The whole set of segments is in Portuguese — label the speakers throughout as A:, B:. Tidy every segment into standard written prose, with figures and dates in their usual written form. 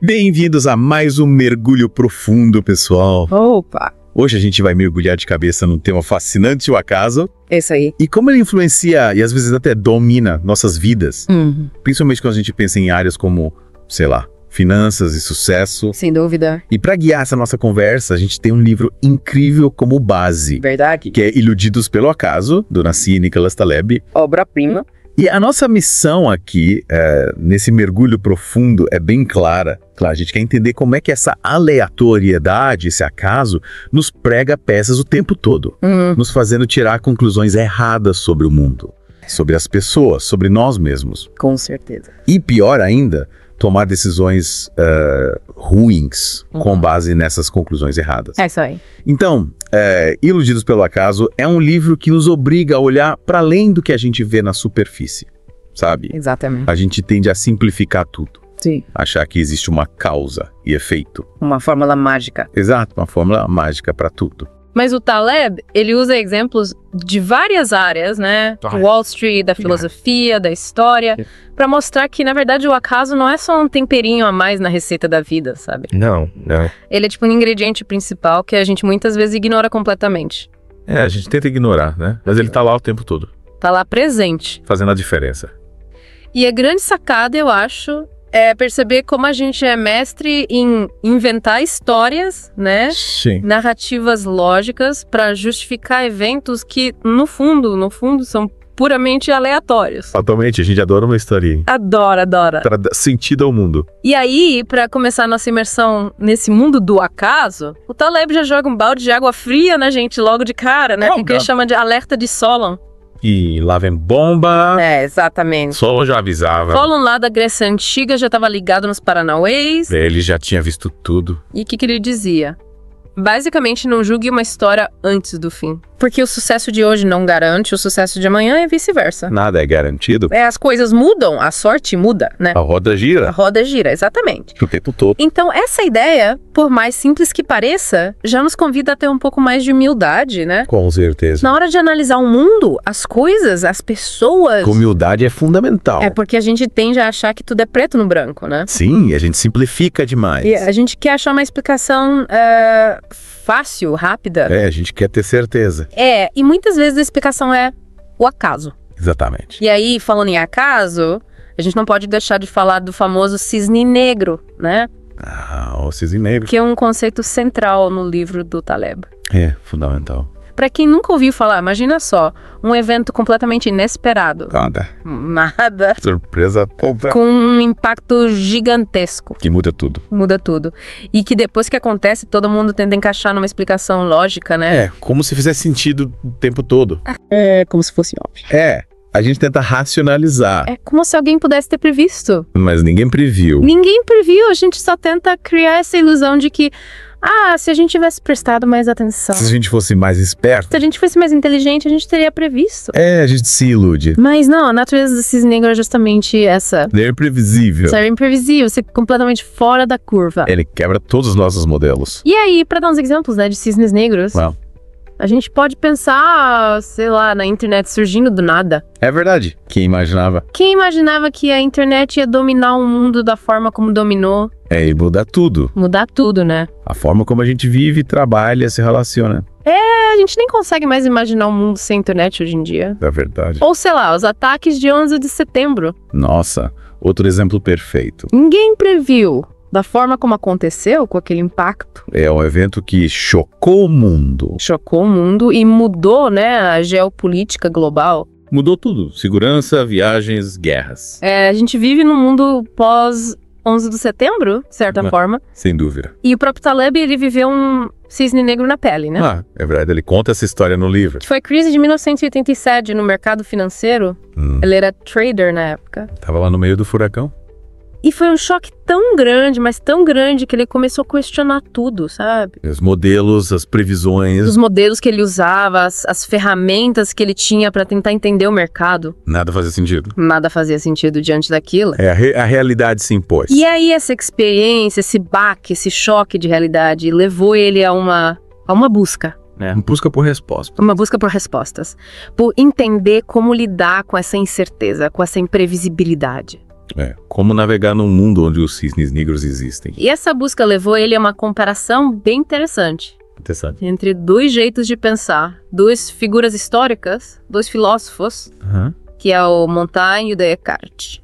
A: Bem-vindos a mais um Mergulho Profundo, pessoal.
B: Opa!
A: Hoje a gente vai mergulhar de cabeça num tema fascinante, o acaso.
B: Isso aí.
A: E como ele influencia e às vezes até domina nossas vidas. Principalmente quando a gente pensa em áreas como, sei lá, finanças e sucesso.
B: Sem dúvida.
A: E para guiar essa nossa conversa, a gente tem um livro incrível como base.
B: Verdade.
A: Que é Iludidos pelo Acaso, do Nassim Nicholas Taleb.
B: Obra-prima.
A: E a nossa missão aqui, nesse mergulho profundo, é bem clara. Claro, a gente quer entender como é que essa aleatoriedade, esse acaso, nos prega peças o tempo todo. Nos fazendo tirar conclusões erradas sobre o mundo, sobre as pessoas, sobre nós mesmos.
B: Com certeza.
A: E pior ainda, tomar decisões ruins com base nessas conclusões erradas.
B: É isso aí.
A: Então, Iludidos pelo Acaso é um livro que nos obriga a olhar para além do que a gente vê na superfície, sabe?
B: Exatamente.
A: A gente tende a simplificar tudo.
B: Sim.
A: Achar que existe uma causa e efeito.
B: Uma fórmula mágica.
A: Exato, uma fórmula mágica para tudo.
C: Mas o Taleb, ele usa exemplos de várias áreas, né? Do Wall Street, da filosofia, da história, para mostrar que, na verdade, o acaso não é só um temperinho a mais na receita da vida, sabe?
D: Não.
C: Ele é tipo um ingrediente principal que a gente muitas vezes ignora completamente.
D: A gente tenta ignorar, né? Mas ele tá lá o tempo todo.
C: Tá lá presente.
D: Fazendo a diferença.
C: E a grande sacada, eu acho, é perceber como a gente é mestre em inventar histórias, né?
D: Sim.
C: Narrativas lógicas para justificar eventos que, no fundo, são puramente aleatórios.
D: Atualmente, a gente adora uma historinha.
C: Adora.
D: Para dar sentido ao mundo.
C: E aí, para começar a nossa imersão nesse mundo do acaso, o Taleb já joga um balde de água fria na gente logo de cara, né? Que ele chama de alerta de Solon.
D: E lá vem bomba.
C: Exatamente.
D: Solon já avisava.
C: Solon lá da Grécia Antiga já estava ligado nos Paranauês.
D: Ele já tinha visto tudo.
C: E o que ele dizia? Basicamente, não julgue uma história antes do fim. Porque o sucesso de hoje não garante o sucesso de amanhã e vice-versa.
D: Nada é garantido.
C: As coisas mudam, a sorte muda, né?
D: A roda gira.
C: A roda gira, exatamente.
D: O tempo todo.
C: Então, essa ideia, por mais simples que pareça, já nos convida a ter um pouco mais de humildade, né?
D: Com certeza.
C: Na hora de analisar o mundo, as coisas, as pessoas...
D: Humildade é fundamental.
C: É porque a gente tende a achar que tudo é preto no branco, né?
A: Sim, a gente simplifica demais.
C: E a gente quer achar uma explicação fácil, rápida.
A: A gente quer ter certeza.
C: E muitas vezes a explicação é o acaso.
A: Exatamente.
C: E aí, falando em acaso, a gente não pode deixar de falar do famoso cisne negro, né?
A: O cisne negro.
C: Que é um conceito central no livro do Taleb.
A: É, fundamental.
C: Pra quem nunca ouviu falar, imagina só, um evento completamente inesperado. Nada.
A: Surpresa toda.
C: Com um impacto gigantesco.
A: Que muda tudo.
C: Muda tudo. E que depois que acontece, todo mundo tenta encaixar numa explicação lógica, né?
A: Como se fizesse sentido o tempo todo.
B: É como se fosse óbvio.
A: A gente tenta racionalizar.
C: É como se alguém pudesse ter previsto.
A: Mas ninguém previu.
C: Ninguém previu, a gente só tenta criar essa ilusão de que se a gente tivesse prestado mais atenção.
A: Se a gente fosse mais esperto.
C: Se a gente fosse mais inteligente, a gente teria previsto.
A: A gente se ilude.
C: Mas não, a natureza do cisne negro é justamente essa.
A: É imprevisível.
C: Ser imprevisível, ser completamente fora da curva.
A: Ele quebra todos os nossos modelos.
C: E aí, pra dar uns exemplos, né, de cisnes negros, a gente pode pensar, sei lá, na internet surgindo do nada.
A: É verdade. Quem imaginava?
C: Quem imaginava que a internet ia dominar o mundo da forma como dominou?
A: E mudar tudo.
C: Mudar tudo, né?
A: A forma como a gente vive, trabalha, se relaciona.
C: A gente nem consegue mais imaginar um mundo sem internet hoje em dia.
A: É verdade.
C: Ou sei lá, os ataques de 11 de setembro.
A: Nossa, outro exemplo perfeito.
C: Ninguém previu da forma como aconteceu, com aquele impacto.
A: É um evento que chocou o mundo.
C: Chocou o mundo e mudou, né, a geopolítica global.
A: Mudou tudo. Segurança, viagens, guerras.
C: A gente vive num mundo pós 11 de setembro, de certa forma.
A: Sem dúvida.
C: E o próprio Taleb, ele viveu um cisne negro na pele, né?
A: É verdade. Ele conta essa história no livro.
C: Que foi a crise de 1987 no mercado financeiro. Ele era trader na época.
A: Tava lá no meio do furacão.
C: E foi um choque tão grande, mas tão grande, que ele começou a questionar tudo, sabe?
A: Os modelos, as previsões.
C: Os modelos que ele usava, as ferramentas que ele tinha para tentar entender o mercado.
A: Nada fazia sentido.
C: Nada fazia sentido diante daquilo.
A: A realidade se impôs.
C: E aí essa experiência, esse baque, esse choque de realidade levou ele a uma busca.
A: Busca por resposta.
C: Uma busca por respostas. Por entender como lidar com essa incerteza, com essa imprevisibilidade.
D: Como navegar num mundo onde os cisnes negros existem.
C: E essa busca levou ele a uma comparação bem interessante
D: Interessante.
C: entre dois jeitos de pensar, duas figuras históricas, dois filósofos, que é o Montaigne e o Descartes.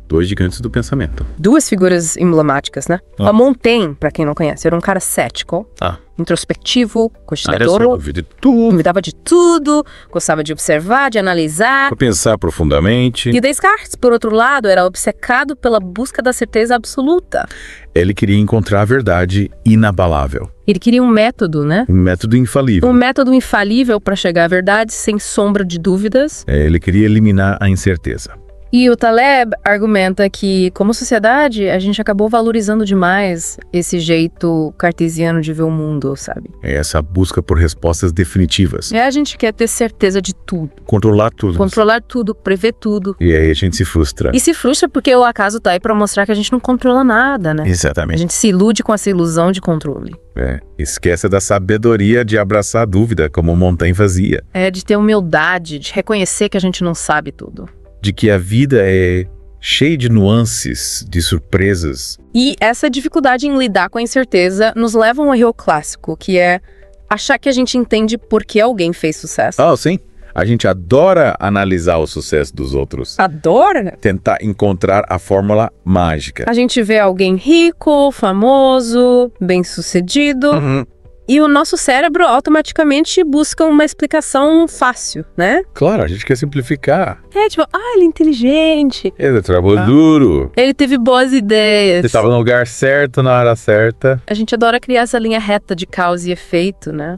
D: Dois gigantes do pensamento.
B: Duas figuras emblemáticas, né? A Montaigne, pra quem não conhece, era um cara cético, introspectivo, questionador,
D: Duvida de tudo.
B: duvidava de tudo, gostava de observar, de analisar.
D: Pra pensar profundamente.
B: E o Descartes, por outro lado, era obcecado pela busca da certeza absoluta.
A: Ele queria encontrar a verdade inabalável.
C: Ele queria um método, né?
A: Um método infalível.
C: Um método infalível para chegar à verdade, sem sombra de dúvidas.
A: Ele queria eliminar a incerteza.
C: E o Taleb argumenta que, como sociedade, a gente acabou valorizando demais esse jeito cartesiano de ver o mundo, sabe?
A: É essa busca por respostas definitivas.
C: A gente quer ter certeza de tudo.
A: Controlar tudo.
C: Controlar tudo, prever tudo.
A: E aí a gente se frustra.
C: E se frustra porque o acaso tá aí pra mostrar que a gente não controla nada, né? A
A: Exatamente.
C: gente se ilude com essa ilusão de controle.
A: Esquece da sabedoria de abraçar a dúvida, como Montaigne fazia.
C: De ter humildade, de reconhecer que a gente não sabe tudo.
A: De que a vida é cheia de nuances, de surpresas.
C: E essa dificuldade em lidar com a incerteza nos leva a um erro clássico, que é achar que a gente entende por que alguém fez sucesso.
A: Sim. A gente adora analisar o sucesso dos outros.
C: Adora?
A: Tentar encontrar a fórmula mágica.
C: A gente vê alguém rico, famoso, bem-sucedido, e o nosso cérebro automaticamente busca uma explicação fácil, né?
A: Claro, a gente quer simplificar.
C: Ele é inteligente,
A: Ele trabalhou duro.
C: ele teve boas ideias.
A: Ele estava no lugar certo, na hora certa.
C: A gente adora criar essa linha reta de causa e efeito, né?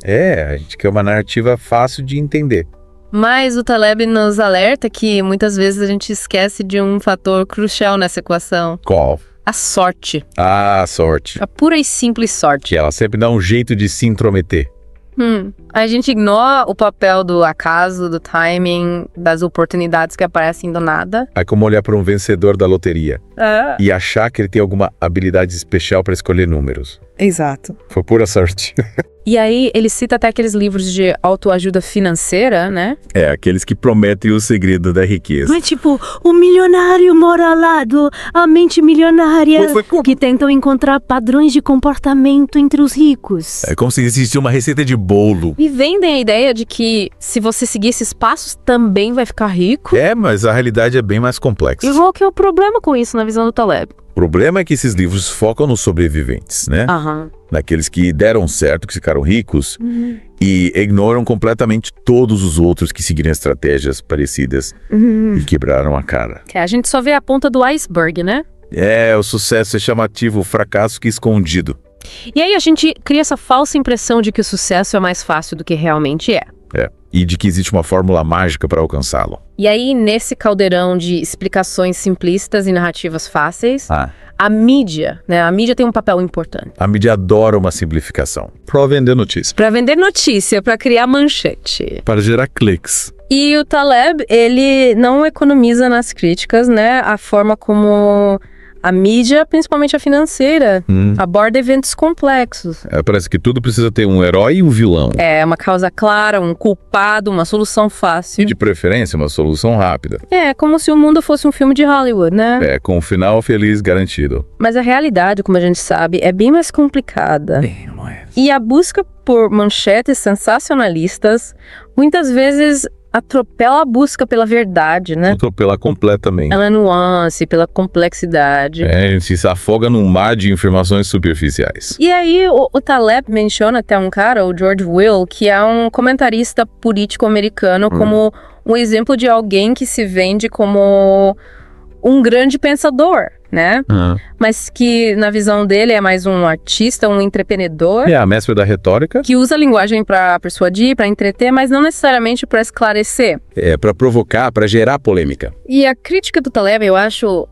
A: A gente quer uma narrativa fácil de entender.
C: Mas o Taleb nos alerta que muitas vezes a gente esquece de um fator crucial nessa equação.
A: Qual?
C: A sorte.
A: A sorte.
C: A pura e simples sorte.
A: Que ela sempre dá um jeito de se intrometer.
C: A gente ignora o papel do acaso, do timing, das oportunidades que aparecem do nada.
A: É como olhar para um vencedor da loteria e achar que ele tem alguma habilidade especial para escolher números.
B: Exato.
A: Foi pura sorte.
C: E aí ele cita até aqueles livros de autoajuda financeira, né?
A: Aqueles que prometem o segredo da riqueza.
B: Não é tipo, o milionário mora ao lado, a mente milionária, que tentam encontrar padrões de comportamento entre os ricos.
A: É como se existisse uma receita de bolo.
C: E vendem a ideia de que se você seguir esses passos, também vai ficar rico.
A: Mas a realidade é bem mais complexa.
C: E qual que é o problema com isso na visão do Taleb?
A: O problema é que esses livros focam nos sobreviventes, né? Naqueles que deram certo, que ficaram ricos, e ignoram completamente todos os outros que seguiram estratégias parecidas e quebraram a cara.
C: A gente só vê a ponta do iceberg, né?
A: O sucesso é chamativo, o fracasso que é escondido.
C: E aí a gente cria essa falsa impressão de que o sucesso é mais fácil do que realmente é.
A: E de que existe uma fórmula mágica para alcançá-lo.
C: E aí, nesse caldeirão de explicações simplistas e narrativas fáceis, a mídia, né? A mídia tem um papel importante.
A: A mídia adora uma simplificação. Para vender notícia.
C: Para vender notícia, para criar manchete.
A: Para gerar cliques.
C: E o Taleb, ele não economiza nas críticas, né? A forma como a mídia, principalmente a financeira, aborda eventos complexos.
A: Parece que tudo precisa ter um herói e um vilão.
C: Uma causa clara, um culpado, uma solução fácil.
A: E de preferência, uma solução rápida.
C: Como se o mundo fosse um filme de Hollywood, né?
A: Com um final feliz garantido.
C: Mas a realidade, como a gente sabe, é bem mais complicada. E a busca por manchetes sensacionalistas, muitas vezes atropela a busca pela verdade, né?
A: Atropela completamente.
C: Pela nuance, pela complexidade.
A: A gente se afoga num mar de informações superficiais.
C: E aí o Taleb menciona até um cara, o George Will, que é um comentarista político americano, como um exemplo de alguém que se vende como um grande pensador, né? Mas que, na visão dele, é mais um artista, um empreendedor.
A: A mestre da retórica.
C: Que usa a linguagem para persuadir, para entreter, mas não necessariamente para esclarecer.
A: Para provocar, para gerar polêmica.
C: E a crítica do Taleb, eu acho,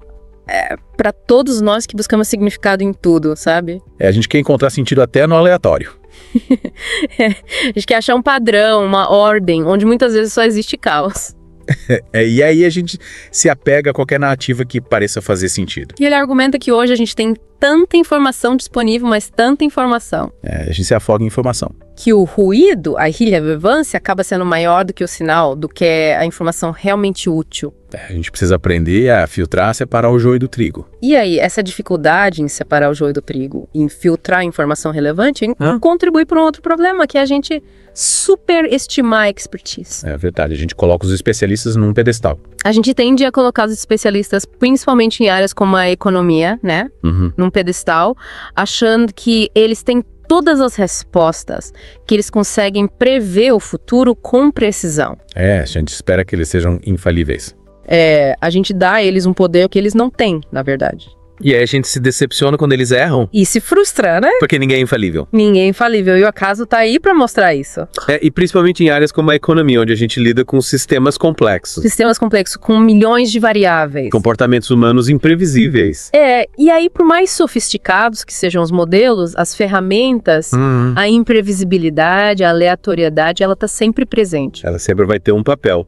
C: para todos nós que buscamos significado em tudo, sabe?
A: A gente quer encontrar sentido até no aleatório.
C: A gente quer achar um padrão, uma ordem, onde muitas vezes só existe caos.
A: E aí a gente se apega a qualquer narrativa que pareça fazer sentido.
C: E ele argumenta que hoje a gente tem tanta informação disponível, mas tanta informação.
A: A gente se afoga em informação.
C: Que o ruído, a irrelevância, acaba sendo maior do que o sinal, do que a informação realmente útil.
A: A gente precisa aprender a filtrar, separar o joio do trigo.
C: E aí, essa dificuldade em separar o joio do trigo, em filtrar a informação relevante, contribui para um outro problema, que é a gente superestimar a expertise.
A: É verdade, a gente coloca os especialistas num pedestal.
C: A gente tende a colocar os especialistas, principalmente em áreas como a economia, né? Num pedestal, achando que eles têm todas as respostas, que eles conseguem prever o futuro com precisão.
A: A gente espera que eles sejam infalíveis.
C: A gente dá a eles um poder que eles não têm, na verdade.
A: E aí a gente se decepciona quando eles erram.
C: E se frustra, né?
A: Porque ninguém é infalível.
C: Ninguém é infalível, e o acaso tá aí pra mostrar isso.
D: E principalmente em áreas como a economia, onde a gente lida com sistemas complexos.
C: Sistemas complexos, com milhões de variáveis.
D: Comportamentos humanos imprevisíveis.
C: E aí, por mais sofisticados que sejam os modelos, as ferramentas, a imprevisibilidade, a aleatoriedade, ela tá sempre presente.
D: Ela sempre vai ter um papel,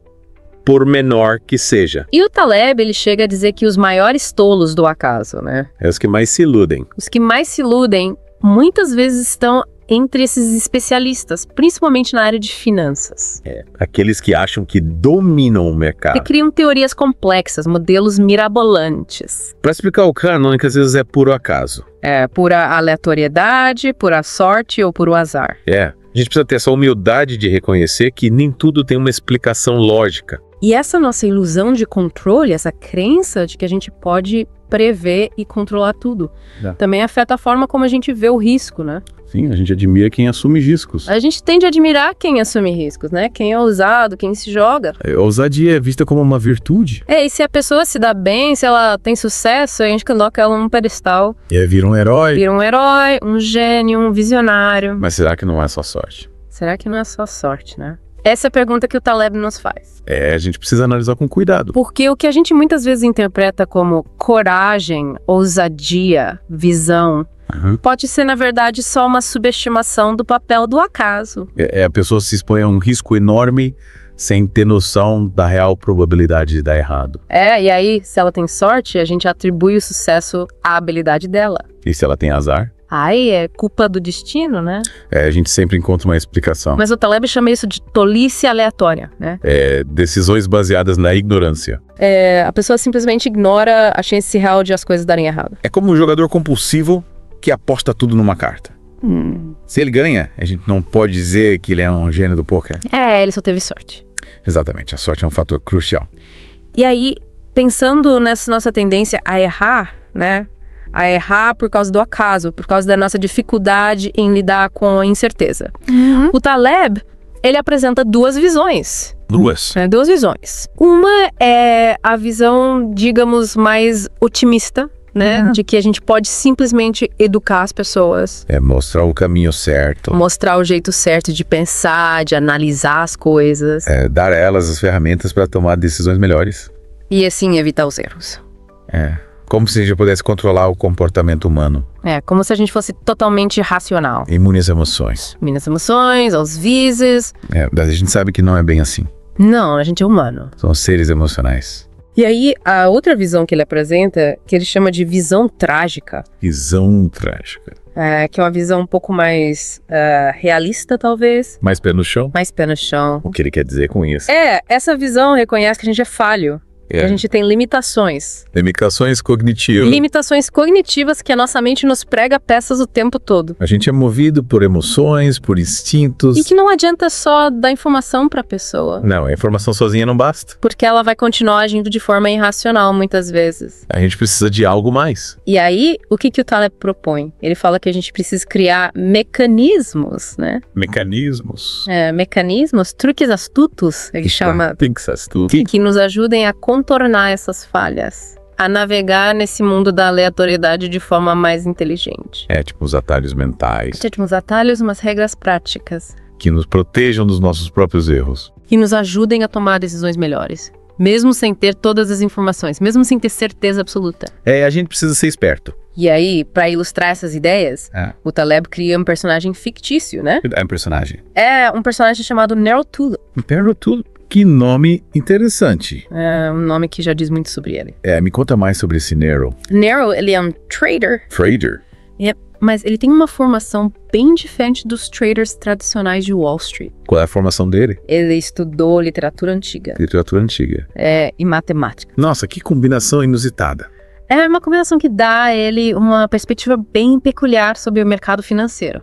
D: por menor que seja.
C: E o Taleb, ele chega a dizer que os maiores tolos do acaso, né?
D: É os que mais se iludem.
C: Os que mais se iludem, muitas vezes estão entre esses especialistas, principalmente na área de finanças.
D: Aqueles que acham que dominam o mercado.
C: Que criam teorias complexas, modelos mirabolantes.
D: Para explicar o canon, que às vezes é puro acaso.
C: Pura aleatoriedade, pura sorte ou puro azar.
D: A gente precisa ter essa humildade de reconhecer que nem tudo tem uma explicação lógica.
C: E essa nossa ilusão de controle, essa crença de que a gente pode prever e controlar tudo, também afeta a forma como a gente vê o risco, né?
A: Sim, a gente admira quem assume riscos.
C: A gente tende a admirar quem assume riscos, né? Quem é ousado, quem se joga.
A: A ousadia é vista como uma virtude.
C: E se a pessoa se dá bem, se ela tem sucesso, a gente coloca ela num pedestal.
A: E aí vira um herói.
C: Vira um herói, um gênio, um visionário.
A: Mas será que não é só sorte?
C: Será que não é só sorte, né? Essa é a pergunta que o Taleb nos faz.
A: A gente precisa analisar com cuidado.
C: Porque o que a gente muitas vezes interpreta como coragem, ousadia, visão, pode ser, na verdade, só uma subestimação do papel do acaso.
A: A pessoa se expõe a um risco enorme sem ter noção da real probabilidade de dar errado.
C: E aí, se ela tem sorte, a gente atribui o sucesso à habilidade dela.
A: E se ela tem azar?
C: Aí é culpa do destino, né?
A: A gente sempre encontra uma explicação.
C: Mas o Taleb chama isso de tolice aleatória, né?
A: Decisões baseadas na ignorância.
C: A pessoa simplesmente ignora a chance real de as coisas darem errado.
A: É como um jogador compulsivo que aposta tudo numa carta. Se ele ganha, a gente não pode dizer que ele é um gênio do poker.
C: Ele só teve sorte.
A: Exatamente, a sorte é um fator crucial.
C: E aí, pensando nessa nossa tendência a errar, né? A errar por causa do acaso, por causa da nossa dificuldade em lidar com a incerteza. O Taleb, ele apresenta duas visões.
A: Duas
C: visões. Uma é a visão, digamos, mais otimista, né? De que a gente pode simplesmente educar as pessoas.
A: Mostrar o caminho certo.
C: Mostrar o jeito certo de pensar, de analisar as coisas.
A: Dar a elas as ferramentas para tomar decisões melhores.
C: E assim evitar os erros.
A: Como se a gente pudesse controlar o comportamento humano.
C: Como se a gente fosse totalmente racional.
A: Imune às emoções.
C: Imune às emoções, aos vises.
A: A gente sabe que não é bem assim.
C: Não, a gente é humano.
A: São seres emocionais.
C: E aí, a outra visão que ele apresenta, que ele chama de visão trágica.
A: Visão trágica.
C: Que é uma visão um pouco mais realista, talvez.
A: Mais pé no chão?
C: Mais pé no chão.
A: O que ele quer dizer com isso?
C: Essa visão reconhece que a gente é falho. A gente tem limitações.
A: Limitações cognitivas.
C: Limitações cognitivas que a nossa mente nos prega peças o tempo todo.
A: A gente é movido por emoções, por instintos.
C: E que não adianta só dar informação para a pessoa.
A: Não, a informação sozinha não basta.
C: Porque ela vai continuar agindo de forma irracional muitas vezes.
A: A gente precisa de algo mais.
C: E aí, o que o Taleb propõe? Ele fala que a gente precisa criar mecanismos, né?
A: Mecanismos?
C: Mecanismos, truques astutos, ele chama.
A: Truques astutos.
C: Que nos ajudem a contornar essas falhas, a navegar nesse mundo da aleatoriedade de forma mais inteligente.
A: Tipo os atalhos mentais.
C: Tipo uns atalhos, umas regras práticas.
A: Que nos protejam dos nossos próprios erros.
C: Que nos ajudem a tomar decisões melhores. Mesmo sem ter todas as informações, mesmo sem ter certeza absoluta.
A: A gente precisa ser esperto.
C: E aí, para ilustrar essas ideias, o Taleb cria um personagem fictício, né?
A: É um personagem.
C: É um personagem chamado Nero Tulip.
A: Nero Tulip? Que nome interessante.
C: É um nome que já diz muito sobre ele.
A: Me conta mais sobre esse Nero.
C: Nero, ele é um trader.
A: Trader?
C: Mas ele tem uma formação bem diferente dos traders tradicionais de Wall Street.
A: Qual é a formação dele?
C: Ele estudou literatura antiga.
A: Literatura antiga.
C: E matemática.
A: Nossa, que combinação inusitada.
C: É uma combinação que dá a ele uma perspectiva bem peculiar sobre o mercado financeiro.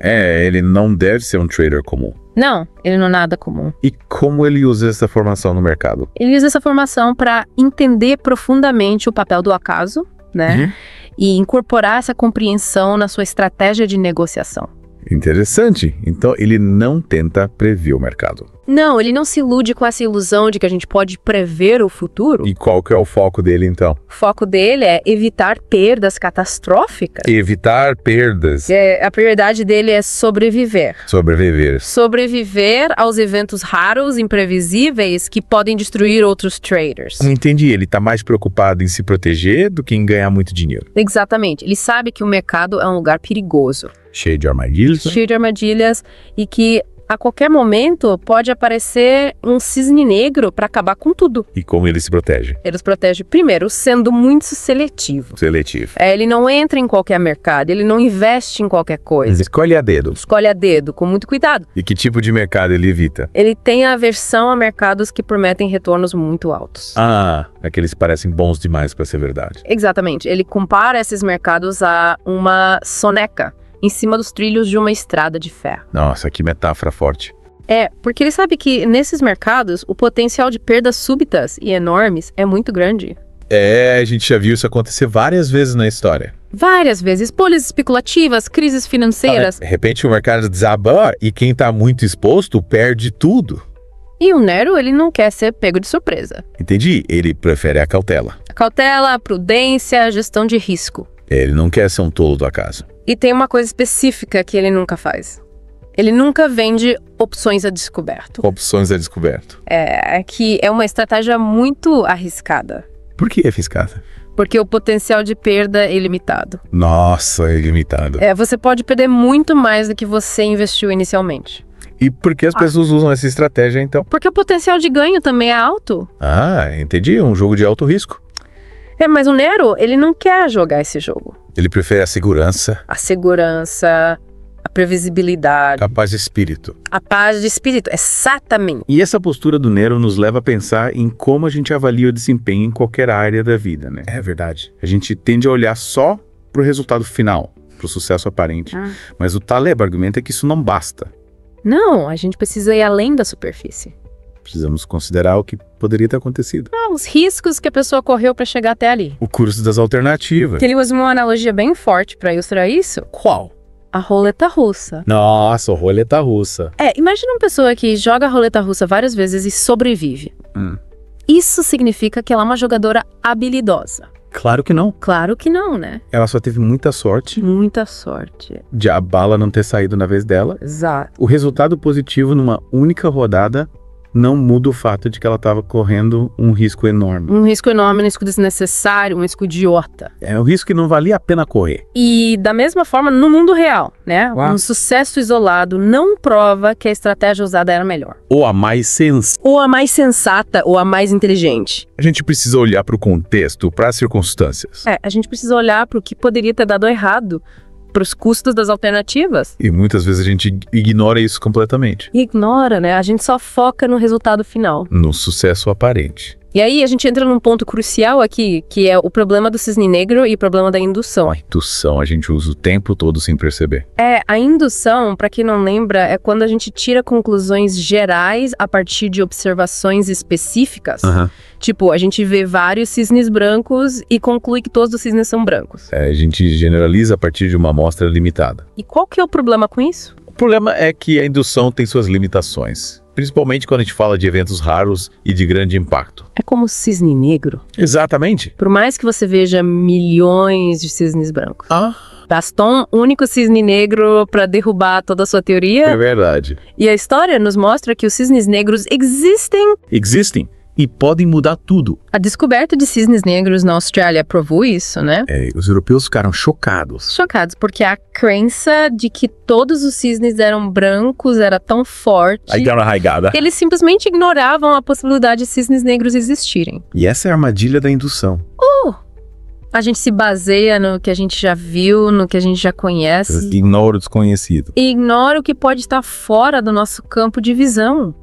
A: Ele não deve ser um trader comum.
C: Não, ele não é nada comum.
A: E como ele usa essa formação no mercado?
C: Ele usa essa formação para entender profundamente o papel do acaso, né? E incorporar essa compreensão na sua estratégia de negociação.
A: Interessante. Então, ele não tenta prever o mercado.
C: Não, ele não se ilude com essa ilusão de que a gente pode prever o futuro.
A: E qual que é o foco dele, então?
C: O foco dele é evitar perdas catastróficas.
A: Evitar perdas.
C: A prioridade dele é sobreviver.
A: Sobreviver.
C: Sobreviver aos eventos raros, imprevisíveis, que podem destruir outros traders.
A: Entendi. Ele está mais preocupado em se proteger do que em ganhar muito dinheiro.
C: Exatamente. Ele sabe que o mercado é um lugar perigoso.
A: Cheio de armadilhas.
C: Cheio de armadilhas e que a qualquer momento pode aparecer um cisne negro para acabar com tudo.
A: E como ele se protege?
C: Ele se protege, primeiro, sendo muito seletivo.
A: Seletivo.
C: Ele não entra em qualquer mercado, ele não investe em qualquer coisa.
A: Ele escolhe a dedo.
C: Escolhe a dedo, com muito cuidado.
A: E que tipo de mercado ele evita?
C: Ele tem aversão a mercados que prometem retornos muito altos.
A: Aqueles que parecem bons demais para ser verdade.
C: Exatamente. Ele compara esses mercados a uma soneca em cima dos trilhos de uma estrada de ferro.
A: Nossa, que metáfora forte.
C: Porque ele sabe que nesses mercados o potencial de perdas súbitas e enormes é muito grande.
A: A gente já viu isso acontecer várias vezes na história.
C: Várias vezes. Bolhas especulativas, crises financeiras.
A: De repente o mercado desaba e quem está muito exposto perde tudo.
C: E o Nero, ele não quer ser pego de surpresa.
A: Entendi. Ele prefere a cautela.
C: A cautela, a prudência, a gestão de risco.
A: Ele não quer ser um tolo do acaso.
C: E tem uma coisa específica que ele nunca faz. Ele nunca vende opções a descoberto.
A: Opções a descoberto.
C: Que é uma estratégia muito arriscada.
A: Por que arriscada?
C: Porque o potencial de perda é ilimitado.
A: Nossa, é ilimitado.
C: Você pode perder muito mais do que você investiu inicialmente.
A: E por que as pessoas usam essa estratégia, então?
C: Porque o potencial de ganho também é alto.
A: Entendi. Um jogo de alto risco.
C: Mas o Nero, ele não quer jogar esse jogo.
A: Ele prefere a segurança.
C: A segurança, a previsibilidade.
A: A paz de espírito.
C: A paz de espírito, exatamente.
A: E essa postura do Nero nos leva a pensar em como a gente avalia o desempenho em qualquer área da vida, né? É verdade. A gente tende a olhar só para o resultado final, para o sucesso aparente. Mas o Taleb argumenta que isso não basta.
C: Não, a gente precisa ir além da superfície.
A: Precisamos considerar o que poderia ter acontecido.
C: Os riscos que a pessoa correu para chegar até ali.
A: O curso das alternativas.
C: Ele usa uma analogia bem forte para ilustrar isso.
A: Qual?
C: A roleta russa.
A: Nossa, a roleta russa.
C: Imagina uma pessoa que joga a roleta russa várias vezes e sobrevive. Isso significa que ela é uma jogadora habilidosa.
A: Claro que não.
C: Claro que não, né?
A: Ela só teve muita sorte.
C: Muita sorte.
A: De a bala não ter saído na vez dela.
C: Exato.
A: O resultado positivo numa única rodada não muda o fato de que ela estava correndo um risco enorme.
C: Um risco enorme, um risco desnecessário, um risco idiota.
A: É um risco que não valia a pena correr.
C: E da mesma forma, no mundo real, né? Um sucesso isolado não prova que a estratégia usada era melhor.
A: Ou a mais sensata.
C: Ou a mais sensata, ou a mais inteligente.
A: A gente precisa olhar para o contexto, para as circunstâncias.
C: A gente precisa olhar para o que poderia ter dado errado, para os custos das alternativas.
A: E muitas vezes a gente ignora isso completamente.
C: Ignora, né? A gente só foca no resultado final.
A: No sucesso aparente.
C: E aí a gente entra num ponto crucial aqui, que é o problema do cisne negro e o problema da indução.
A: A indução a gente usa o tempo todo sem perceber.
C: A indução, para quem não lembra, é quando a gente tira conclusões gerais a partir de observações específicas. Tipo, a gente vê vários cisnes brancos e conclui que todos os cisnes são brancos.
A: A gente generaliza a partir de uma amostra limitada.
C: E qual que é o problema com isso?
A: O problema é que a indução tem suas limitações. Principalmente quando a gente fala de eventos raros e de grande impacto.
C: É como o cisne negro.
A: Exatamente.
C: Por mais que você veja milhões de cisnes brancos. Bastou um único cisne negro para derrubar toda a sua teoria.
A: É verdade.
C: E a história nos mostra que os cisnes negros existem.
A: Existem. e podem mudar tudo.
C: A descoberta de cisnes negros na Austrália provou isso, né?
A: Os europeus ficaram chocados.
C: Chocados, porque a crença de que todos os cisnes eram brancos era tão forte.
A: Aí deram uma arraigada.
C: Eles simplesmente ignoravam a possibilidade de cisnes negros existirem.
A: E essa é a armadilha da indução.
C: A gente se baseia no que a gente já viu, no que a gente já conhece.
A: Ignora o desconhecido.
C: E ignora o que pode estar fora do nosso campo de visão.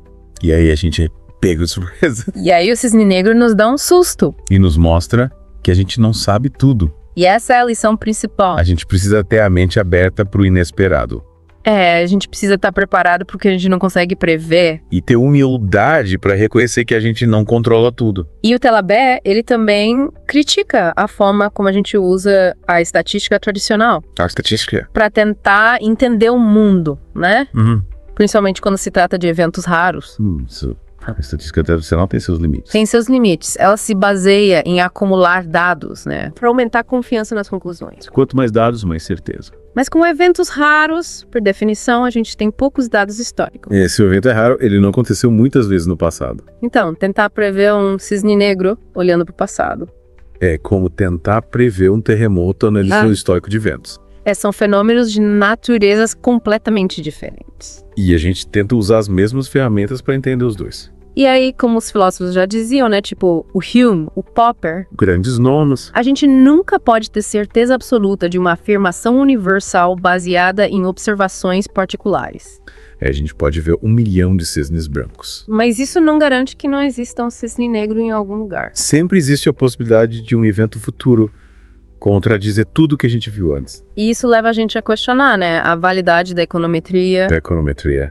A: E aí a gente é pego de surpresa.
C: E aí o cisne negro nos dá um susto.
A: E nos mostra que a gente não sabe tudo.
C: E essa é a lição principal.
A: A gente precisa ter a mente aberta para o inesperado.
C: A gente precisa estar preparado porque a gente não consegue prever.
A: E ter humildade para reconhecer que a gente não controla tudo.
C: E o Talebé, ele também critica a forma como a gente usa a estatística tradicional.
A: A estatística?
C: Para tentar entender o mundo, né? Principalmente quando se trata de eventos raros.
A: A estatística tradicional tem seus limites.
C: Tem seus limites. Ela se baseia em acumular dados, né? Para aumentar a confiança nas conclusões.
A: Quanto mais dados, mais certeza.
C: Mas com eventos raros, por definição, a gente tem poucos dados históricos.
A: Se o evento é raro, ele não aconteceu muitas vezes no passado.
C: Então, tentar prever um cisne negro olhando para o passado.
A: É como tentar prever um terremoto analisando o histórico de eventos.
C: São fenômenos de naturezas completamente diferentes.
A: E a gente tenta usar as mesmas ferramentas para entender os dois.
C: E aí, como os filósofos já diziam, né? Tipo, o Hume, o Popper.
A: Grandes nomes.
C: A gente nunca pode ter certeza absoluta de uma afirmação universal baseada em observações particulares.
A: A gente pode ver 1 milhão de cisnes brancos.
C: Mas isso não garante que não exista um cisne negro em algum lugar.
A: Sempre existe a possibilidade de um evento futuro contradizer tudo que a gente viu antes.
C: E isso leva a gente a questionar, né, a validade da econometria.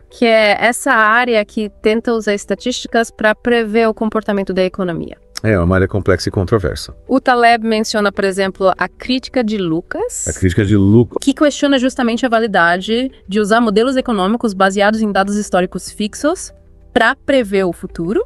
C: Que é essa área que tenta usar estatísticas para prever o comportamento da economia.
A: É uma área complexa e controversa.
C: O Taleb menciona, por exemplo, a crítica de Lucas.
A: A crítica de Lucas.
C: Que questiona justamente a validade de usar modelos econômicos baseados em dados históricos fixos para prever o futuro.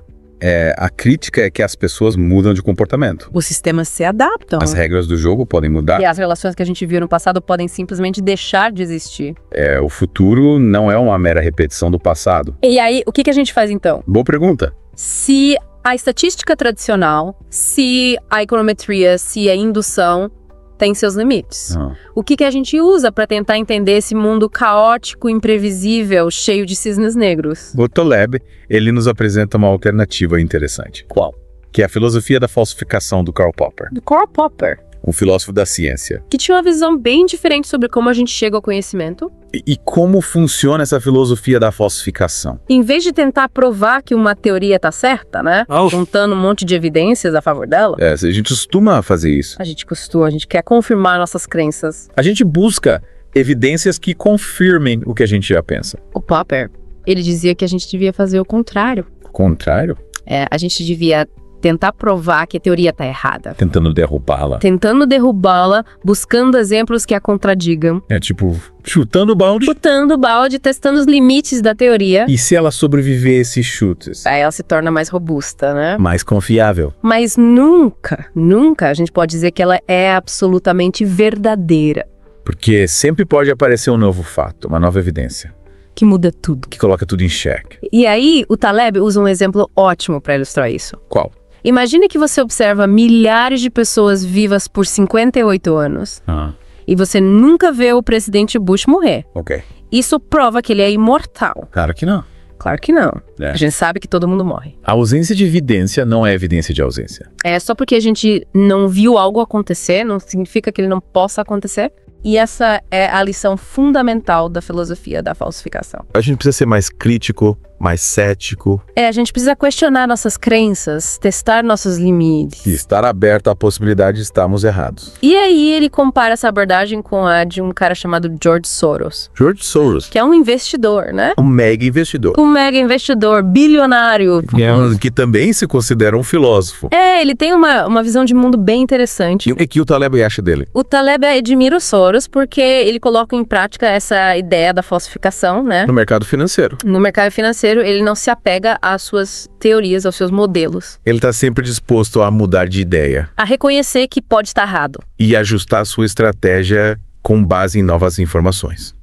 A: A crítica é que as pessoas mudam de comportamento.
C: Os sistemas se adaptam.
A: As regras do jogo podem mudar.
C: E as relações que a gente viu no passado podem simplesmente deixar de existir.
A: O futuro não é uma mera repetição do passado.
C: E aí, o que a gente faz então?
A: Boa pergunta.
C: Se a estatística tradicional, se a econometria, se a indução tem seus limites. O que a gente usa para tentar entender esse mundo caótico, imprevisível, cheio de cisnes negros?
A: O Taleb, ele nos apresenta uma alternativa interessante.
C: Qual?
A: Que é a filosofia da falsificação do Karl Popper.
C: Do Karl Popper.
A: Um filósofo da ciência.
C: Que tinha uma visão bem diferente sobre como a gente chega ao conhecimento.
A: E como funciona essa filosofia da falsificação?
C: Em vez de tentar provar que uma teoria tá certa, né? Juntando um monte de evidências a favor dela.
A: A gente costuma fazer isso.
C: A gente quer confirmar nossas crenças.
A: A gente busca evidências que confirmem o que a gente já pensa.
C: O Popper, ele dizia que a gente devia fazer o contrário.
A: O contrário?
C: A gente devia tentar provar que a teoria está errada.
A: Tentando derrubá-la.
C: Tentando derrubá-la, buscando exemplos que a contradigam.
A: Tipo, chutando o balde.
C: Chutando o balde, testando os limites da teoria.
A: E se ela sobreviver a esses chutes?
C: Aí ela se torna mais robusta, né?
A: Mais confiável.
C: Mas nunca a gente pode dizer que ela é absolutamente verdadeira.
A: Porque sempre pode aparecer um novo fato, uma nova evidência.
C: Que muda tudo.
A: Que coloca tudo em xeque.
C: E aí, o Taleb usa um exemplo ótimo para ilustrar isso.
A: Qual?
C: Imagine que você observa milhares de pessoas vivas por 58 anos. E você nunca vê o presidente Bush morrer.
A: Ok.
C: Isso prova que ele é imortal.
A: Claro que não.
C: Claro que não. A gente sabe que todo mundo morre.
A: A ausência de evidência não é evidência de ausência.
C: Só porque a gente não viu algo acontecer, não significa que ele não possa acontecer. E essa é a lição fundamental da filosofia da falsificação.
A: A gente precisa ser mais crítico, mais cético.
C: A gente precisa questionar nossas crenças, testar nossos limites.
A: E estar aberto à possibilidade de estarmos errados.
C: E aí ele compara essa abordagem com a de um cara chamado George Soros.
A: George Soros.
C: Que é um investidor, né?
A: Um mega investidor.
C: Um mega investidor, bilionário.
A: Que também se considera um filósofo.
C: Ele tem uma visão de mundo bem interessante.
A: E o que o Taleb acha dele?
C: O Taleb admira o Soros porque ele coloca em prática essa ideia da falsificação, né?
A: No mercado financeiro.
C: No mercado financeiro, ele não se apega às suas teorias, aos seus modelos.
A: Ele está sempre disposto a mudar de ideia.
C: A reconhecer que pode estar errado.
A: E ajustar a sua estratégia com base em novas informações.